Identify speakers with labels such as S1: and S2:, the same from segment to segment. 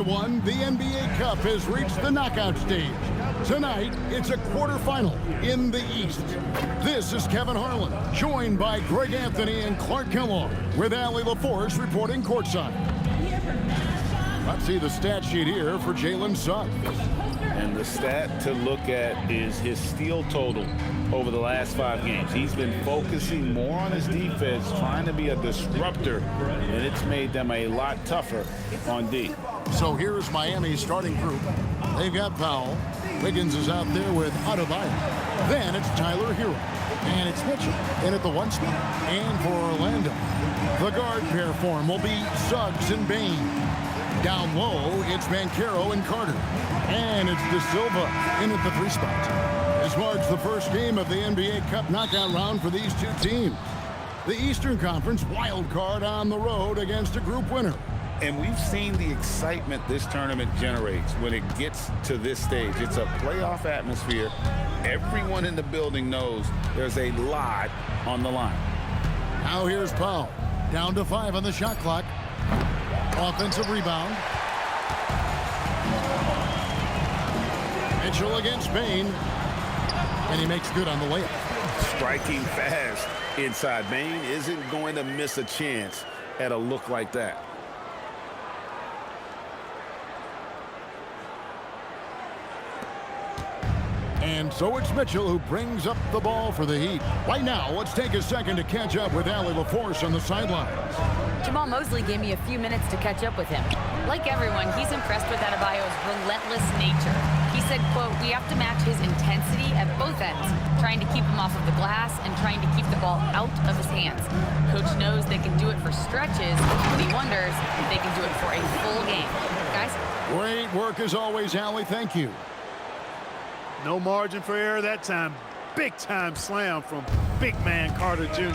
S1: The NBA Cup has reached the knockout stage. Tonight, it's a quarterfinal in the East. This is Kevin Harlan, joined by Greg Anthony and Clark Kellogg, with Allie LaForce reporting courtside. Let's see the stat sheet here for Jalen Suggs.
S2: And the stat to look at is his steal total over the last 5 games. He's been focusing more on his defense, trying to be a disruptor, and it's made them a lot tougher on D.
S1: So here's Miami's starting group. They've got Powell. Wiggins is out there with Adebayo. Then it's Tyler Hero. And it's Mitchell in at the 1 spot. And for Orlando, the guard pair form will be Suggs and Bane. Down low, it's Banchero and Carter. And it's De Silva in at the 3 spot. This marks the first game of the NBA Cup knockout round for these two teams. The Eastern Conference wild card on the road against a group winner.
S2: And we've seen the excitement this tournament generates when it gets to this stage. It's a playoff atmosphere. Everyone in the building knows there's a lot on the line.
S1: Now here's Powell. Down to 5 on the shot clock. Offensive rebound. Mitchell against Bane. And he makes good on the layup.
S2: Striking fast inside. Bane isn't going to miss a chance at a look like that.
S1: And so it's Mitchell who brings up the ball for the Heat. Right now, let's take a second to catch up with Allie LaForce on the sidelines.
S3: Jamal Mosley gave me a few minutes to catch up with him. Like everyone, he's impressed with Adebayo's relentless nature. He said, quote, "We have to match his intensity at both ends, trying to keep him off of the glass and trying to keep the ball out of his hands. Coach knows they can do it for stretches, but he wonders if they can do it for a full game." Guys?
S1: Great work as always, Allie. Thank you.
S4: No margin for error that time. Big-time slam from big man Carter Jr.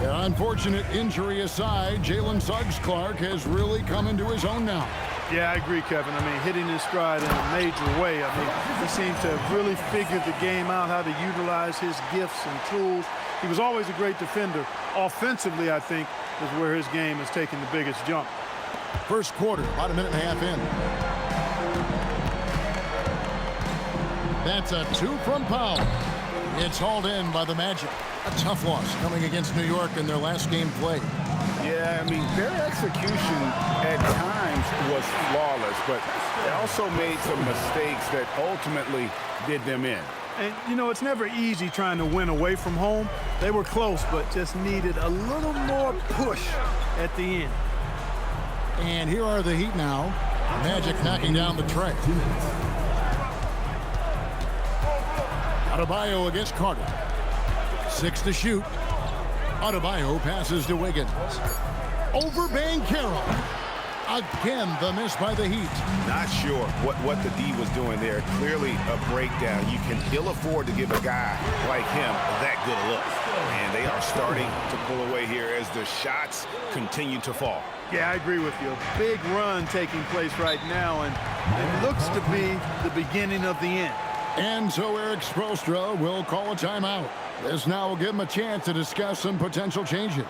S1: Unfortunate injury aside, Jalen Suggs Clark has really come into his own now.
S4: Yeah, I agree, Kevin. I mean, hitting his stride in a major way. I mean, he seems to have really figured the game out, how to utilize his gifts and tools. He was always a great defender. Offensively, I think, is where his game has taken the biggest jump.
S1: First quarter, about a minute and a half in. That's a 2 from Powell. It's hauled in by the Magic. A tough loss coming against New York in their last game played.
S2: Yeah, I mean, their execution at times was flawless, but they also made some mistakes that ultimately did them in.
S4: And, you know, it's never easy trying to win away from home. They were close, but just needed a little more push at the end.
S1: And here are the Heat now. Magic knocking down the tray. Adebayo against Carter. 6 to shoot. Adebayo passes to Wiggins. Over Banchero. Again, the miss by the Heat.
S2: Not sure what the D was doing there. Clearly a breakdown. You can ill afford to give a guy like him that good a look. And they are starting to pull away here as the shots continue to fall.
S4: Yeah, I agree with you. A big run taking place right now, and it looks to be the beginning of the end.
S1: And so Eric Spoelstra will call a timeout. This now will give him a chance to discuss some potential changes.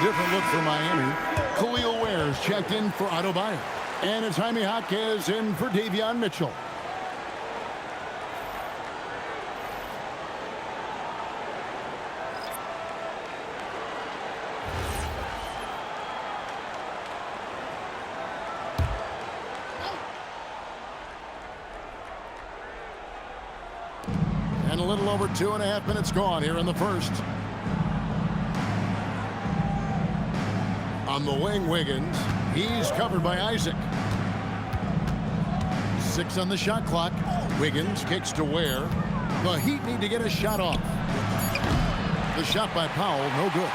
S1: Different look for Miami. Khalil Ware's checked in for Adebayo. And it's Jaime Jaquez in for Davion Mitchell. And a little over 2.5 minutes gone here in the first. On the wing, Wiggins. He's covered by Isaac. 6 on the shot clock. Wiggins kicks to Ware. The Heat need to get a shot off. The shot by Powell, no good.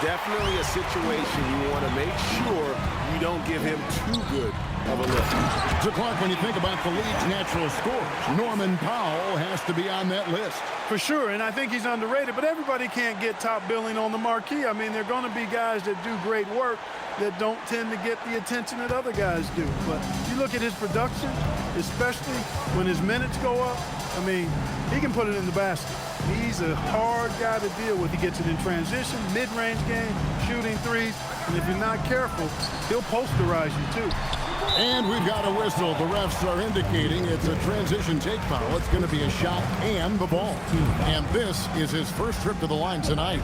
S5: Definitely a situation you want to make sure you don't give him too good of a look.
S1: So, Clark, when you think about the league's natural scores, Norman Powell has to be on that list.
S4: For sure, and I think he's underrated, but everybody can't get top billing on the marquee. I mean, there are going to be guys that do great work that don't tend to get the attention that other guys do. But you look at his production, especially when his minutes go up, I mean, he can put it in the basket. He's a hard guy to deal with. He gets it in transition, mid-range game, shooting threes, and if you're not careful, he'll posterize you too.
S1: And we've got a whistle. The refs are indicating it's a transition take foul. It's going to be a shot and the ball. And this is his first trip to the line tonight.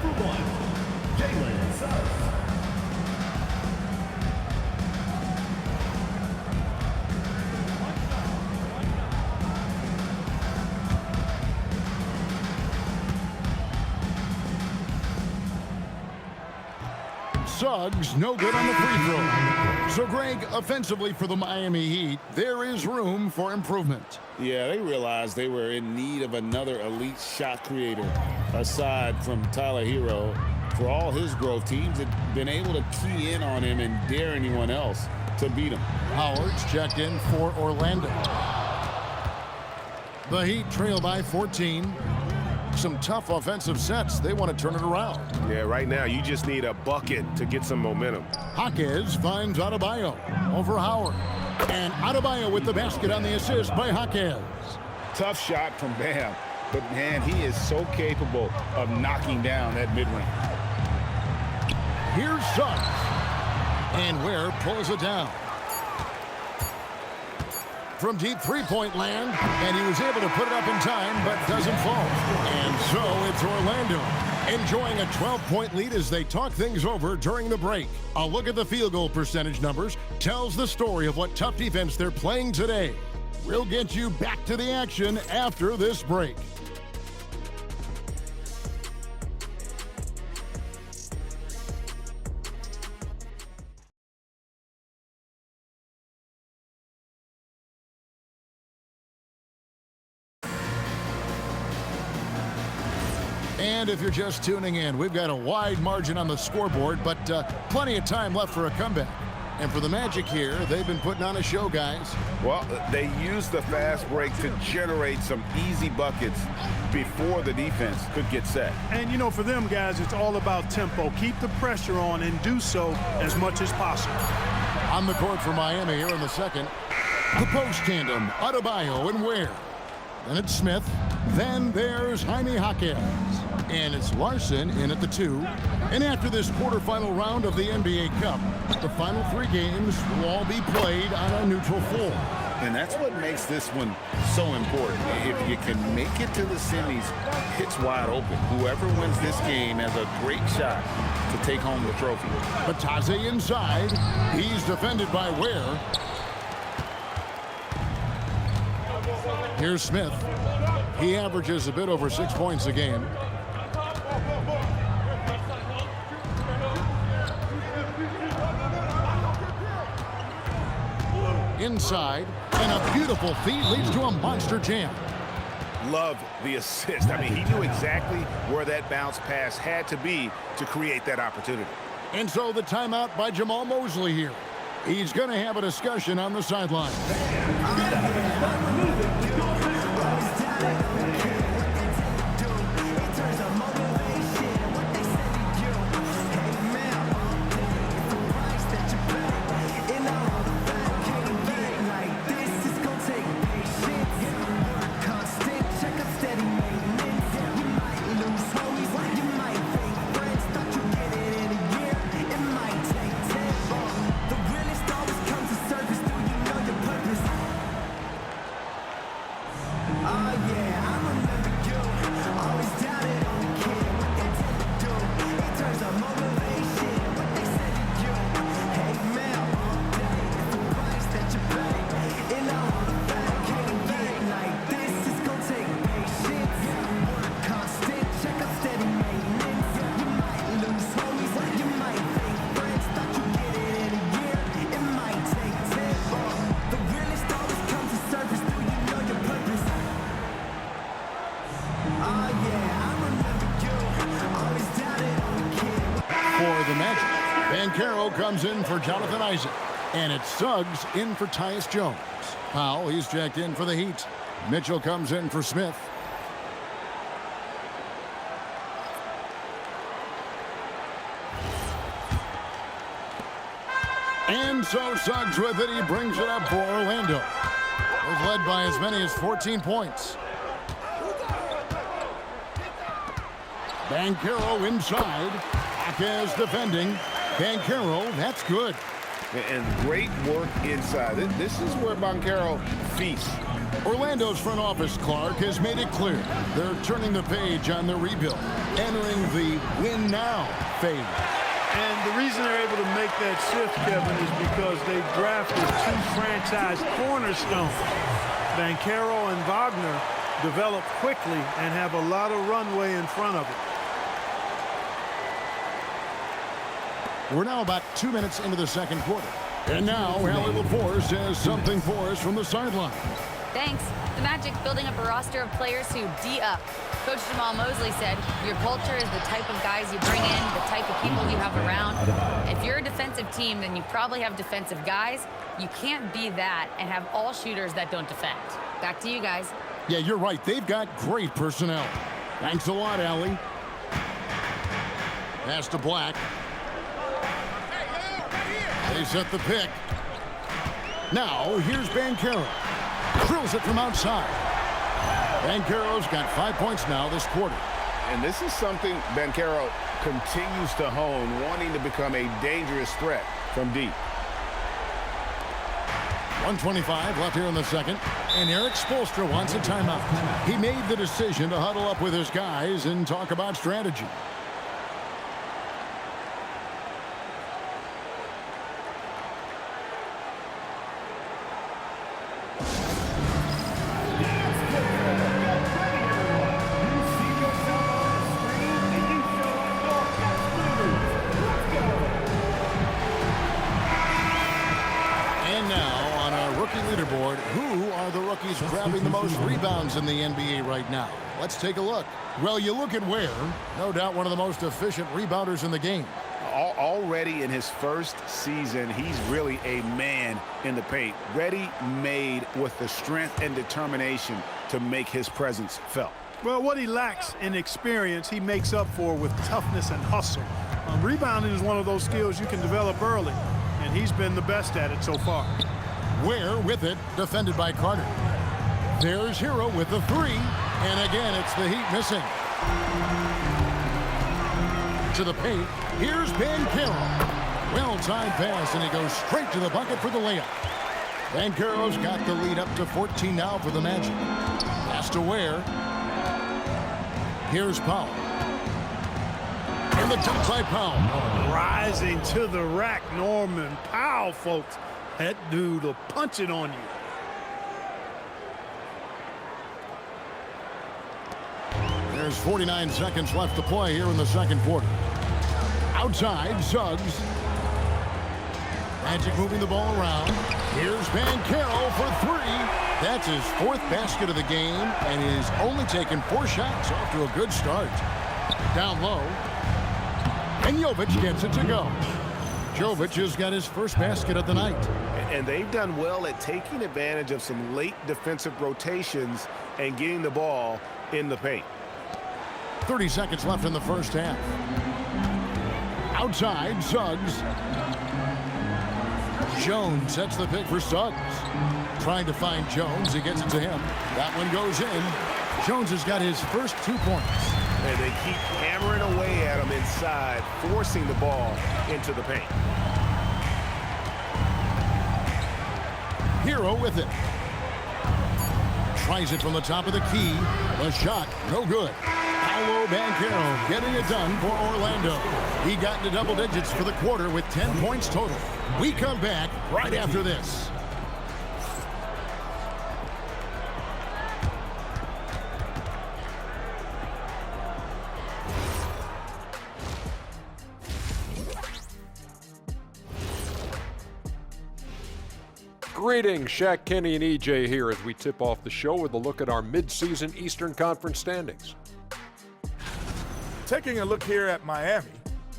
S1: Suggs, no good on the free throw. So, Greg, offensively for the Miami Heat, there is room for improvement.
S2: Yeah, they realized they were in need of another elite shot creator. Aside from Tyler Hero, for all his growth, teams had been able to key in on him and dare anyone else to beat him.
S1: Howard's checked in for Orlando. The Heat trail by 14. Some tough offensive sets. They want to turn it around.
S5: Yeah, right now you just need a bucket to get some momentum.
S1: Jaquez finds Adebayo over Howard. And Adebayo with the basket on the assist by Jaquez.
S2: Tough shot from Bam, but man, he is so capable of knocking down that mid-range.
S1: Here's Suggs. And Ware pulls it down. From deep three-point land, and he was able to put it up in time, but doesn't fall. And so it's Orlando enjoying a 12-point lead as they talk things over during the break. A look at the field goal percentage numbers tells the story of what tough defense they're playing today. We'll get you back to the action after this break. And if you're just tuning in, we've got a wide margin on the scoreboard, but plenty of time left for a comeback. And for the Magic here, they've been putting on a show, guys.
S5: Well, they used the fast break to generate some easy buckets before the defense could get set.
S4: And, you know, for them guys, it's all about tempo. Keep the pressure on and do so as much as possible.
S1: On the court for Miami here in the second. The post tandem, Adebayo and Ware. Then it's Smith. Then there's Jaime Jaquez. And it's Larson in at the 2. And after this quarterfinal round of the NBA Cup, the final 3 games will all be played on a neutral floor.
S2: And that's what makes this one so important. If you can make it to the semis, it's wide open. Whoever wins this game has a great shot to take home the trophy.
S1: Batadze inside. He's defended by Ware. Here's Smith. He averages a bit over 6 points a game. Inside, and a beautiful feed leads to a monster jam.
S5: Love the assist. I mean, he knew exactly where that bounce pass had to be to create that opportunity.
S1: And so the timeout by Jamal Mosley here. He's going to have a discussion on the sideline. comes in for Jonathan Isaac. And it's Suggs in for Tyus Jones. Powell, he's checked in for the Heat. Mitchell comes in for Smith. And so Suggs with it. He brings it up for Orlando. Was led by as many as 14 points. Banchero inside. Jaquez defending. Banchero, that's good.
S5: And great work inside. This is where Banchero feasts.
S1: Orlando's front office, Clark, has made it clear they're turning the page on their rebuild, entering the win now phase.
S4: And the reason they're able to make that shift, Kevin, is because they drafted 2 franchise cornerstones. Banchero and Wagner develop quickly and have a lot of runway in front of it.
S1: We're now about 2 minutes into the second quarter. And now, Allie LaForce has something for us from the sideline.
S3: Thanks. The Magic building up a roster of players who D-up. Coach Jamal Mosley said, your culture is the type of guys you bring in, the type of people you have around. If you're a defensive team, then you probably have defensive guys. You can't be that and have all shooters that don't defend. Back to you guys.
S1: Yeah, you're right. They've got great personnel. Thanks a lot, Allie. Pass to Black. They set the pick. Now, here's Banchero. Drills it from outside. Banchero's got 5 points now this quarter.
S5: And this is something Banchero continues to hone, wanting to become a dangerous threat from deep.
S1: 1:25 left here in the second. And Eric Spoelstra wants a timeout. He made the decision to huddle up with his guys and talk about strategy. Leaderboard, who are the rookies grabbing the most rebounds in the NBA right now? Let's take a look. Well, you look at Ware, no doubt one of the most efficient rebounders in the game.
S5: Already in his first season, he's really a man in the paint, ready-made with the strength and determination to make his presence felt.
S4: Well, what he lacks in experience, he makes up for with toughness and hustle. Rebounding is one of those skills you can develop early, and he's been the best at it so far.
S1: Ware with it, defended by Carter. There's Hero with the 3, and again, it's the Heat missing. To the paint, here's Banchero. Well-timed pass, and he goes straight to the bucket for the layup. Banchero's got the lead up to 14 now for the Magic. Pass to Ware. Here's Powell. And the dunk by Powell.
S4: Rising to the rack, Norman Powell, folks. That dude will punch it on you.
S1: There's 49 seconds left to play here in the second quarter. Outside, Suggs. Magic moving the ball around. Here's Banchero for 3. That's his 4th basket of the game, and he's only taken 4 shots. Off to a good start. Down low. And Jovic gets it to go. Jovic has got his first basket of the night.
S5: And they've done well at taking advantage of some late defensive rotations and getting the ball in the paint.
S1: 30 seconds left in the first half. Outside, Suggs. Jones sets the pick for Suggs. Trying to find Jones. He gets it to him. That one goes in. Jones has got his first 2 points.
S5: And they keep hammering away at him inside, forcing the ball into the paint.
S1: Hero with it. Tries it from the top of the key. The shot, no good. Paolo Banchero getting it done for Orlando. He got into double digits for the quarter with 10 points total. We come back right after this.
S6: Greetings, Shaq, Kenny, and EJ here as we tip off the show with a look at our midseason Eastern Conference standings.
S7: Taking a look here at Miami,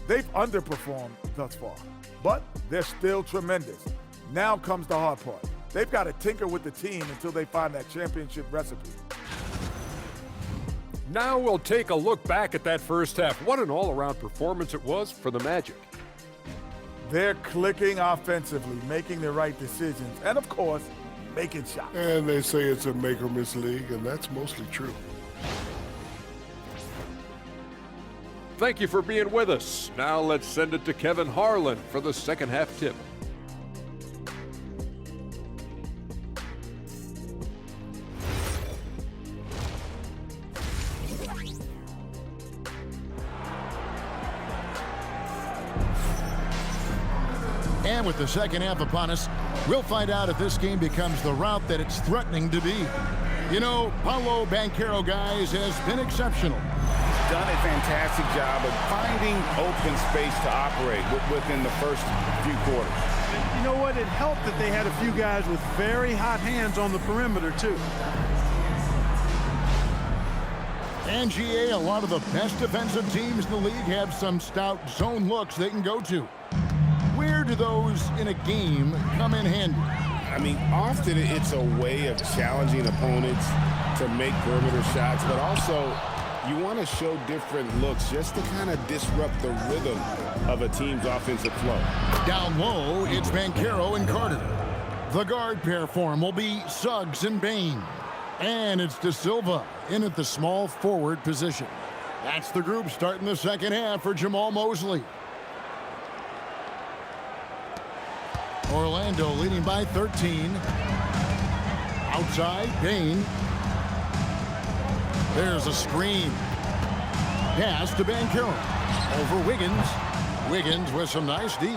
S7: they've underperformed thus far. but they're still tremendous. Now comes the hard part. They've got to tinker with the team until they find that championship recipe.
S6: Now we'll take a look back at that first half. What an all-around performance it was for the Magic.
S7: They're clicking offensively, making the right decisions, and of course, making shots.
S8: And they say it's a make-or-miss league, and that's mostly true.
S6: Thank you for being with us. Now let's send it to Kevin Harlan for the second half tip.
S1: And with the second half upon us, we'll find out if this game becomes the route that it's threatening to be. You know, Paolo Banchero, guys, has been exceptional.
S2: Done a fantastic job of finding open space to operate within the first few quarters.
S4: And you know what? It helped that they had a few guys with very hot hands on the perimeter, too.
S1: And GA, a lot of the best defensive teams in the league have some stout zone looks they can go to. Where do those in a game come in handy?
S5: I mean, often it's a way of challenging opponents to make perimeter shots, but also you want to show different looks just to kind of disrupt the rhythm of a team's offensive flow.
S1: Down low, it's Banchero and Carter. The guard pair for him will be Suggs and Bane. And it's De Silva in at the small forward position. That's the group starting the second half for Jamal Mosley. Orlando leading by 13. Outside, Bane. There's a screen. Pass to Banchero. Over Wiggins. Wiggins with some nice D.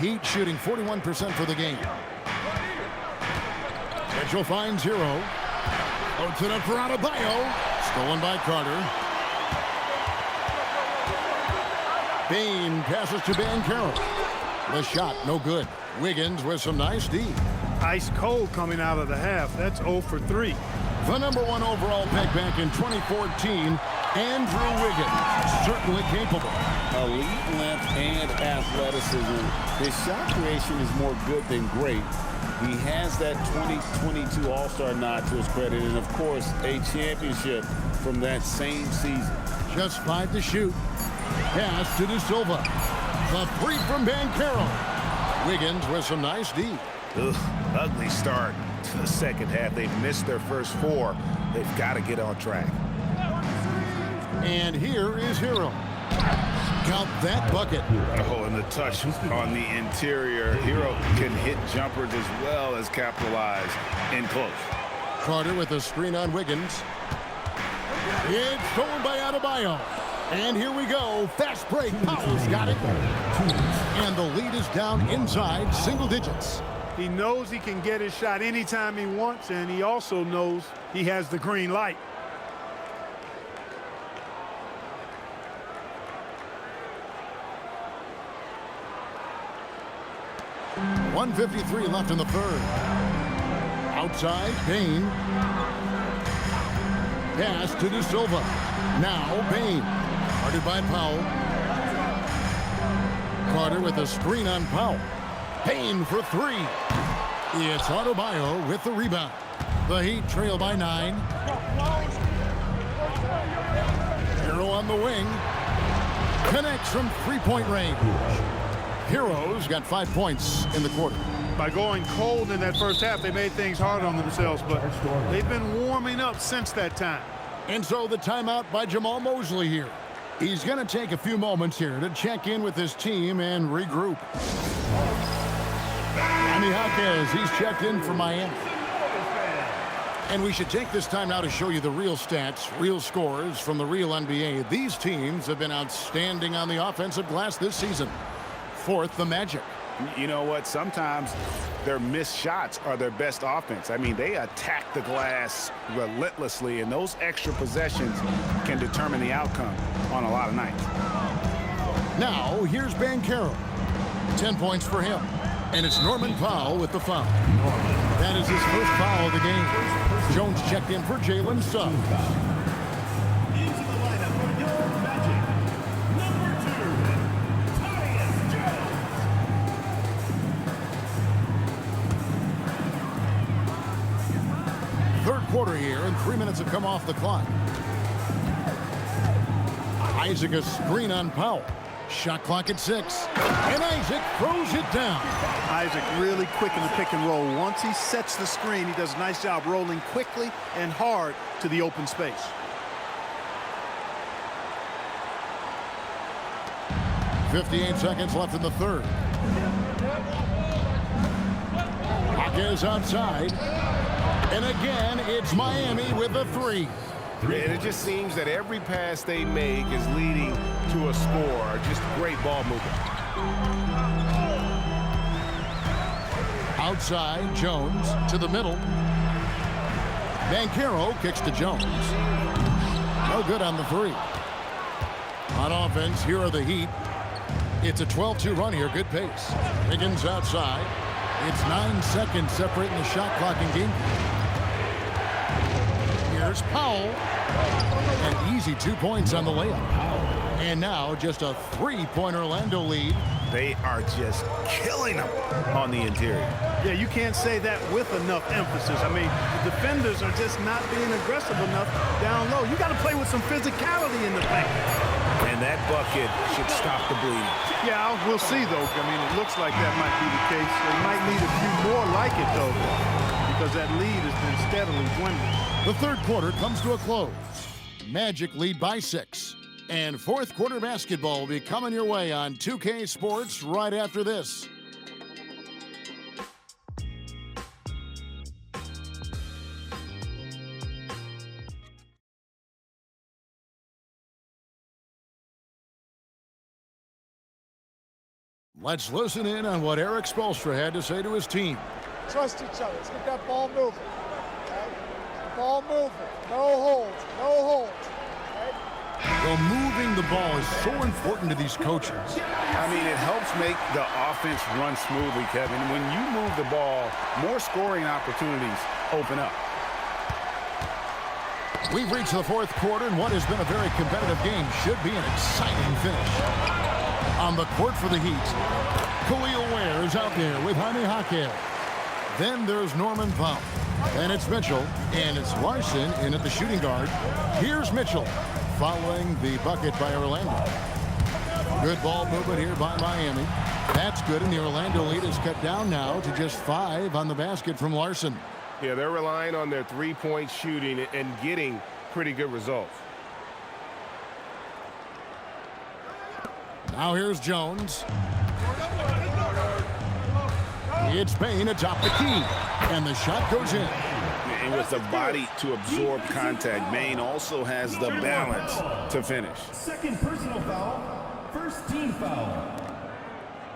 S1: Heat shooting 41% for the game. Mitchell finds Hero. Puts it up for Adebayo. Stolen by Carter. Bane passes to Banchero. The shot, no good. Wiggins with some nice D.
S4: Ice cold coming out of the half. That's 0 for 3.
S1: The number 1 overall pick back in 2014, Andrew Wiggins, certainly capable.
S2: Elite length and athleticism. His shot creation is more good than great. He has that 2022 All-Star nod to his credit, and of course, a championship from that same season.
S1: Just 5 to shoot. Pass to De Silva. The three from Banchero. Wiggins with some nice D.
S5: Ugh, ugly start to the second half. They've missed their first 4. They've got to get on track.
S1: And here is Hero. Count that bucket.
S5: Oh, and the touch on the interior. Hero can hit jumpers as well as capitalize in close.
S1: Carter with a screen on Wiggins. It's stolen by Adebayo. And here we go. Fast break. Powell's got it. And the lead is down inside single digits.
S4: He knows he can get his shot anytime he wants, and he also knows he has the green light.
S1: .153 left in the third. Outside, Bane. Pass to De Silva. Now Bane. Guarded by Powell. Carter with a screen on Powell. Bane for 3. It's Adebayo with the rebound. The Heat trail by 9. Hero on the wing. Connects from three-point range. Hero's got 5 points in the quarter.
S4: By going cold in that first half, they made things hard on themselves, but they've been warming up since that time.
S1: And so the timeout by Jamal Mosley here. He's going to take a few moments here to check in with his team and regroup. Jaime Jaquez, he's checked in for Miami. And we should take this time now to show you the real stats, real scores from the real NBA. These teams have been outstanding on the offensive glass this season. Fourth, the Magic.
S5: You know what? Sometimes their missed shots are their best offense. I mean, they attack the glass relentlessly, and those extra possessions can determine the outcome on a lot of nights.
S1: Now, here's Banchero. 10 points for him. And it's Norman Powell with the foul. That is his first foul of the game. Jones checked in for Jalen Suggs. third quarter here, and 3 minutes have come off the clock. Isaac a screen on Powell. Shot clock at 6. And Isaac throws it down.
S4: Isaac really quick in the pick and roll. Once he sets the screen, he does a nice job rolling quickly and hard to the open space.
S1: .58 seconds left in the third. Jaquez outside. And again, it's Miami with a 3.
S5: And it just seems that every pass they make is leading to a score. Just great ball movement.
S1: Outside, Jones to the middle. Banchero kicks to Jones. No good on the 3. On offense, here are the Heat. It's a 12-2 run here. Good pace. Wiggins outside. It's 9 seconds separating the shot clock and game. Here's Powell. An easy 2 points on the layup. And now just a 3-point Orlando lead.
S2: They are just killing them on the interior.
S4: Yeah, you can't say that with enough emphasis. I mean, the defenders are just not being aggressive enough down low. You got to play with some physicality in the paint.
S2: And that bucket should stop the bleeding.
S4: Yeah, we'll see, though. I mean, it looks like that might be the case. They might need a few more like it, though, because that lead has been steadily dwindling.
S1: The third quarter comes to a close. Magic lead by 6. And fourth quarter basketball will be coming your way on 2K Sports right after this. Let's listen in on what Eric Spoelstra had to say to his team.
S9: Trust each other. Let's get that ball moving. Okay? Ball moving. No holds. No holds. Okay?
S1: Well, moving the ball is so important to these coaches.
S2: I mean, it helps make the offense run smoothly, Kevin. When you move the ball, more scoring opportunities open up.
S1: We've reached the fourth quarter, and what has been a very competitive game should be an exciting finish. On the court for the Heat, Khalil Ware is out there with Jaime Jaquez. Then there's Norman Powell. And it's Mitchell, and it's Larson in at the shooting guard. Here's Mitchell, following the bucket by Orlando. Good ball movement here by Miami. That's good, and the Orlando lead is cut down now to just 5 on the basket from Larson.
S5: Yeah, they're relying on their three-point shooting and getting pretty good results.
S1: Now here's Jones. It's Payne atop the key, and the shot goes in.
S2: And with the body to absorb contact, Maine also has the balance to finish.
S10: Second personal foul, first team foul.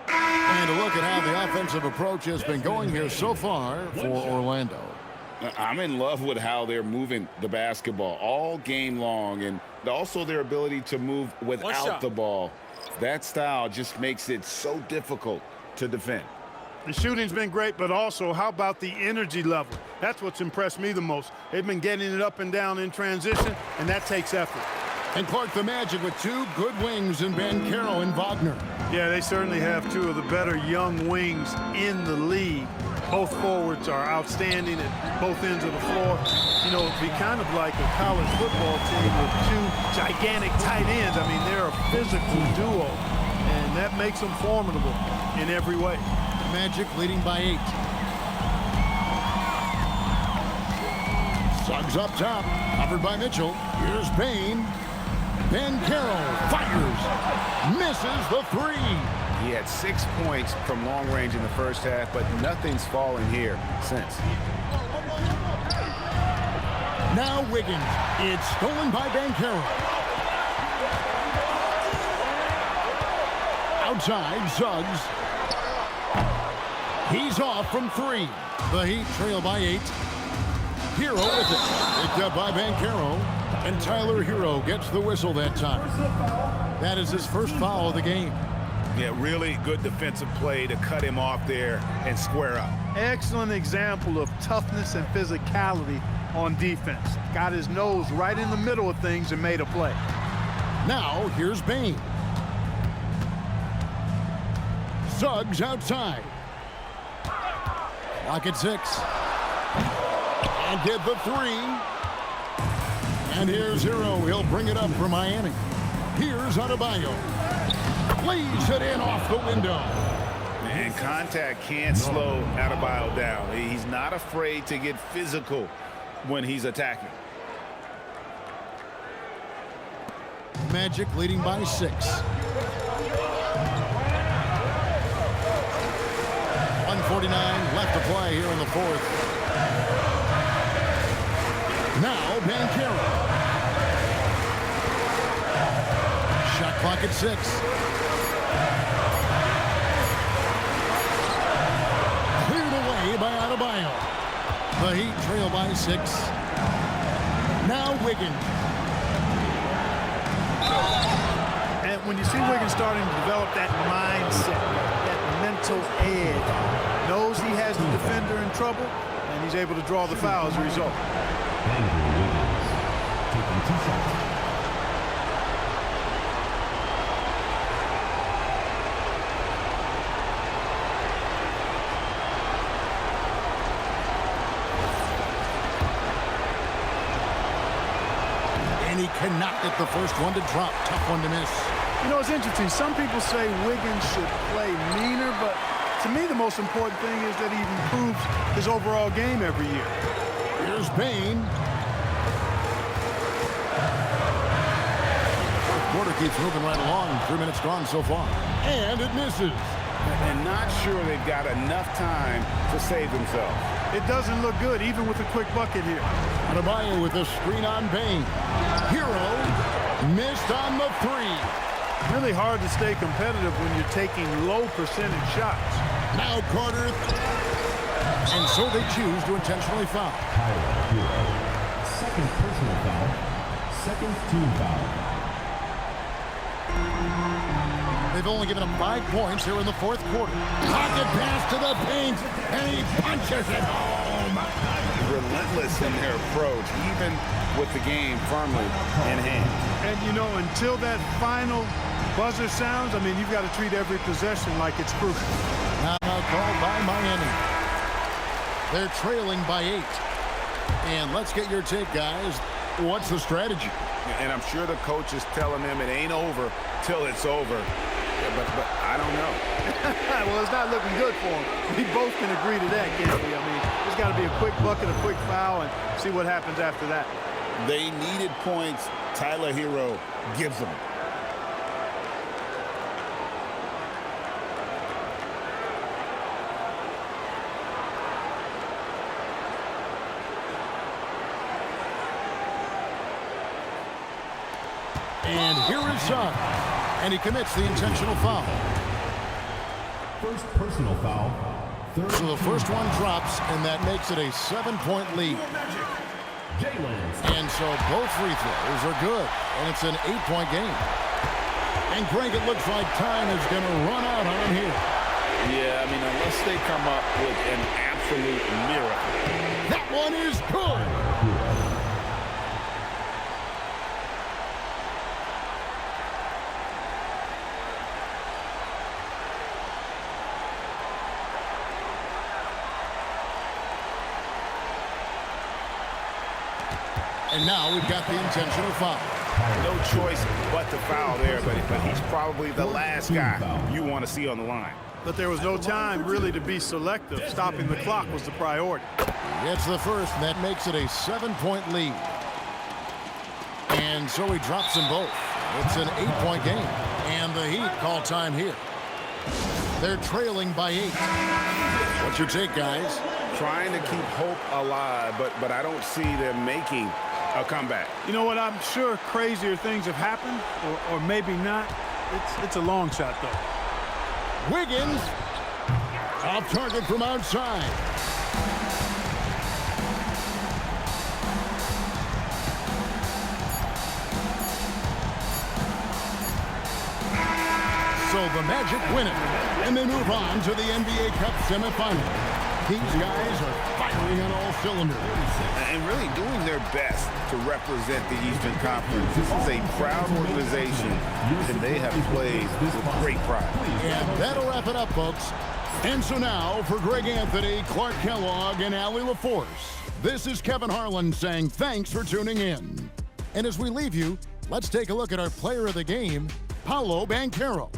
S1: And a look at how the offensive approach has been going here so far for Orlando.
S2: I'm in love with how they're moving the basketball all game long, and also their ability to move without the ball. That style just makes it so difficult to defend.
S4: The shooting's been great, but also how about the energy level? That's what's impressed me the most. They've been getting it up and down in transition, and that takes effort.
S1: And Clark, the Magic with 2 good wings in Banchero and Wagner.
S4: Yeah, they certainly have 2 of the better young wings in the league. Both forwards are outstanding at both ends of the floor. You know, it'd be kind of like a college football team with 2 gigantic tight ends. I mean, they're a physical duo, and that makes them formidable in every way.
S1: Magic leading by 8. Suggs up top, covered by Mitchell. Here's Payne. Banchero fires, misses the 3.
S2: He had 6 points from long range in the first half, but nothing's fallen here since.
S1: Now Wiggins. It's stolen by Banchero. Outside, Suggs. He's off from 3. The Heat trail by 8. Hero with it. Picked up by Banchero. And Tyler Hero gets the whistle that time. That is his first foul of the game.
S2: Yeah, really good defensive play to cut him off there and square up.
S4: Excellent example of toughness and physicality on defense. Got his nose right in the middle of things and made a play.
S1: Now, here's Payne. Suggs outside. Clock at 6. Can't get the three. And here's Hero. He'll bring it up for Miami. Here's Adebayo. Lays it in off the window.
S2: And contact can't slow Adebayo down. He's not afraid to get physical when he's attacking.
S1: Magic leading by 6. 1:49 left to play here in the fourth. Now Banchero. Shot clock at 6. Cleared away by Adebayo. The Heat trail by 6. Now Wiggins.
S4: And when you see Wiggins starting to develop that mindset, that mental edge, knows he has the defender in trouble, and he's able to draw the foul as a result.
S10: Andrew Wiggins taking 2 shots.
S1: And he cannot get the first one to drop. Tough one to miss.
S4: You know, it's interesting. Some people say Wiggins should play meaner, but to me the most important thing is that he improves his overall game every year.
S1: Here's Bane. Quarter keeps moving right along. 3 minutes gone so far. And it misses.
S2: And not sure they've got enough time to save themselves.
S4: It doesn't look good, even with a quick bucket here.
S1: Adebayo with a screen on Bane. Hero missed on the 3.
S4: Really hard to stay competitive when you're taking low percentage shots.
S1: Now Carter. And so they choose to intentionally foul.
S10: Tyler Hero. Second personal foul. Second team foul.
S1: They've only given him 5 points here in the fourth quarter. Pocket pass to the paint, and he punches it home.
S2: Relentless in their approach, even with the game firmly in hand.
S4: And, you know, until that final buzzer sounds, I mean, you've got to treat every possession like it's crucial.
S1: Now called by Miami. They're trailing by 8. And let's get your take, guys. What's the strategy?
S2: And I'm sure the coach is telling them it ain't over till it's over. But I don't know.
S4: Well, it's not looking good for him. We both can agree to that, can't we? I mean, there's got to be a quick bucket, a quick foul, and see what happens after that.
S2: They needed points. Tyler Hero gives them.
S1: And here is Son. And he commits the intentional foul.
S10: First personal foul.
S1: So the first one drops, and that makes it a 7-point lead. And so both free throws are good, and it's an 8-point game. And Greg, it looks like time is going to run out on him here.
S2: Yeah, I mean, unless they come up with an absolute miracle.
S1: That one is good. And now we've got the intentional foul.
S2: No choice but to foul there, but he's probably the last guy you want to see on the line.
S4: But there was no time really to be selective. Stopping the clock was the priority.
S1: It's the first, and that makes it a 7-point lead. And so he drops them both. It's an 8-point game. And the Heat call time here. They're trailing by 8. What's your take, guys?
S2: Trying to keep hope alive, but I don't see them making a comeback.
S4: You know what? I'm sure crazier things have happened, or maybe not. It's a long shot, though.
S1: Wiggins off target from outside. So the Magic win it, and they move on to the NBA Cup semifinal. These guys are firing on all cylinders.
S2: And really doing their best to represent the Eastern Conference. This is a proud organization, and they have played with great pride.
S1: And that'll wrap it up, folks. And so now, for Greg Anthony, Clark Kellogg, and Allie LaForce, This is Kevin Harlan saying thanks for tuning in. And as we leave you, let's take a look at our player of the game, Paolo Banchero.